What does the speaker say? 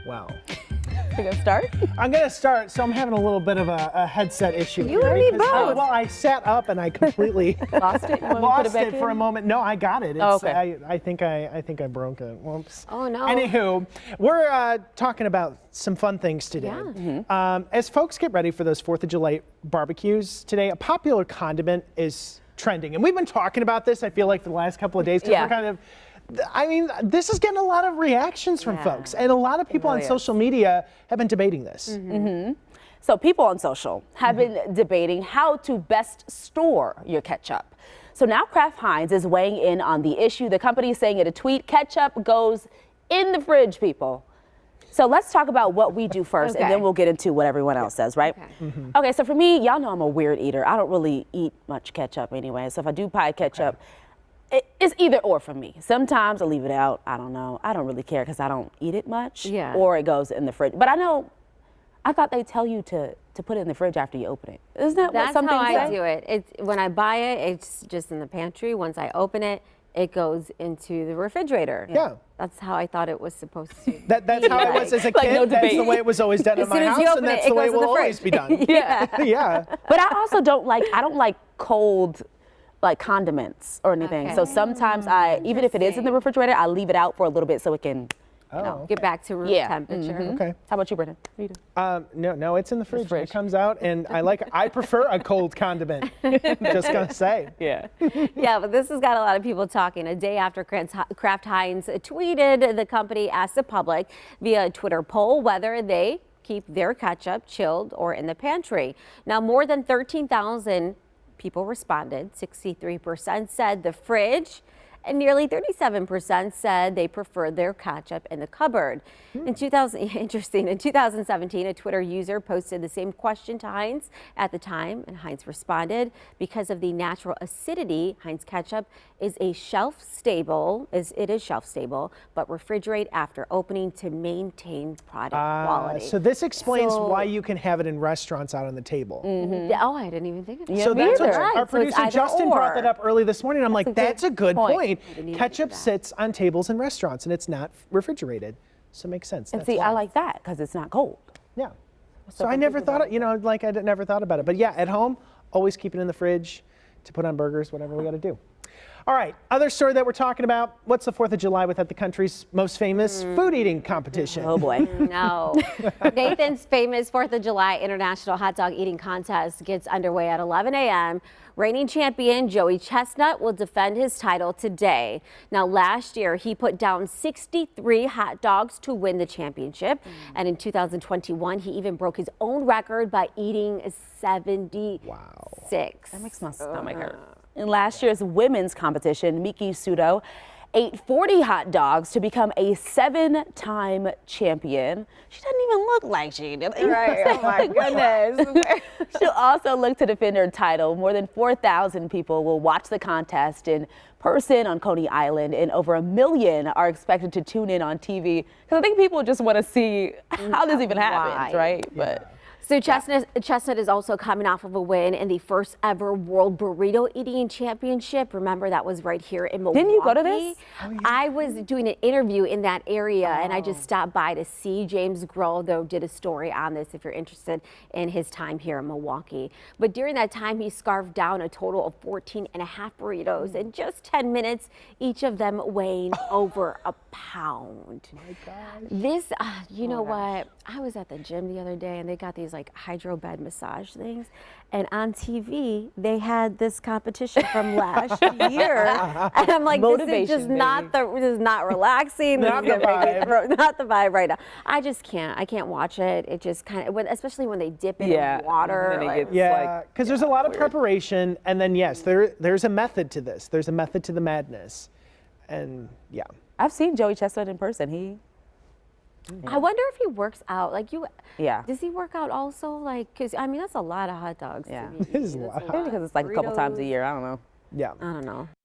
Wow. You gonna start? I'm gonna start. So I'm having a little bit of a headset issue. You and me because, both. well, I sat up and I completely Lost it? You want me to put lost it back it for in? a moment. No, I got it. It's, Oh, okay. I think I broke it. Whoops. Oh, no. Anywho, we're talking about some fun things today. Yeah. As folks get ready for those 4th of July barbecues today, a popular condiment is trending, and we've been talking about this. I feel like for the last couple of days, because we're kind of. I mean, this is getting a lot of reactions from folks, and a lot of people on social media have been debating this. So people on social have been debating how to best store your ketchup. So now Kraft Heinz is weighing in on the issue. The company is saying in a tweet, ketchup goes in the fridge, people. So let's talk about what we do first, and then we'll get into what everyone else says, right? Okay, so for me, y'all know I'm a weird eater. I don't really eat much ketchup anyway. So if I do buy ketchup, it's either or for me. Sometimes I leave it out. I don't know. I don't really care because I don't eat it much. Yeah. Or it goes in the fridge. But I thought they tell you to put it in the fridge after you open it. Isn't that what some things say? That's how I do it. It's when I buy it, it's just in the pantry. Once I open it, it goes into the refrigerator. Yeah. That's how I thought it was supposed to. That's how it was as a kid. no That's the debate. way it was always done in As my soon as house, you open and that's it, the way it it goes in will the always be fridge. done. Yeah. Yeah. But I also don't like cold condiments or anything. Okay. So sometimes even if it is in the refrigerator, I leave it out for a little bit so it can Get back to room temperature. Okay. How about you, Brendan? What do you do? No, it's in the fridge. It comes out, and I prefer a cold condiment. Just gonna say. Yeah. Yeah, but this has got a lot of people talking. A day after Kraft Heinz tweeted, the company asked the public via a Twitter poll whether they keep their ketchup chilled or in the pantry. Now, more than 13,000 people responded. 63% said the fridge, and nearly 37% said they prefer their ketchup in the cupboard. In 2017, a Twitter user posted the same question to Heinz at the time, and Heinz responded, because of the natural acidity, Heinz ketchup is shelf stable, but refrigerate after opening to maintain product quality. So this explains why you can have it in restaurants out on the table. Yeah, oh, I didn't even think of that. So that's what Right, our so it's producer either Justin brought that up early this morning. I'm like, that's a good point. Ketchup sits on tables in restaurants and it's not refrigerated. So it makes sense. And see, I like that because it's not cold. Yeah. So I never thought, I never thought about it. But yeah, at home, always keep it in the fridge to put on burgers, whatever we got to do. All right, other story that we're talking about, what's the 4th of July without the country's most famous food eating competition? Oh boy. No. Nathan's famous 4th of July International Hot Dog Eating Contest gets underway at 11 a.m. Reigning champion Joey Chestnut will defend his title today. Now, last year, he put down 63 hot dogs to win the championship. And in 2021, he even broke his own record by eating 76. Wow. That makes my stomach hurt. In last year's women's competition, Miki Sudo ate 40 hot dogs to become a 7-time champion. She doesn't even look like she did. Right. Oh my goodness. She'll also look to defend her title. More than 4,000 people will watch the contest in person on Coney Island, and over 1 million are expected to tune in on TV. Because I think people just want to see how this even happens, right? But. So Chestnut is also coming off of a win in the first ever World Burrito Eating Championship. Remember, that was right here in Milwaukee. Didn't you go to this? Oh, yeah. I was doing an interview in that area, and I just stopped by to see. James Grohl, though, did a story on this if you're interested in his time here in Milwaukee. But during that time, he scarfed down a total of 14 and a half burritos in just 10 minutes, each of them weighing over a pound. My gosh. This, you know what? I was at the gym the other day, and they got these hydro bed massage things, and on TV they had this competition from last year, and I'm like, this is just not relaxing. Not the vibe. Not the vibe right now. I can't watch it. It just kind of, especially when they dip it in water. Because there's a lot of preparation, and then yes, there's a method to this. There's a method to the madness, and yeah. I've seen Joey Chestnut in person. I wonder if he works out. Does he work out also? Because I mean, that's a lot of hot dogs. Yeah. To be It is a lot. Maybe because it's like a couple times a year. I don't know. Yeah. I don't know.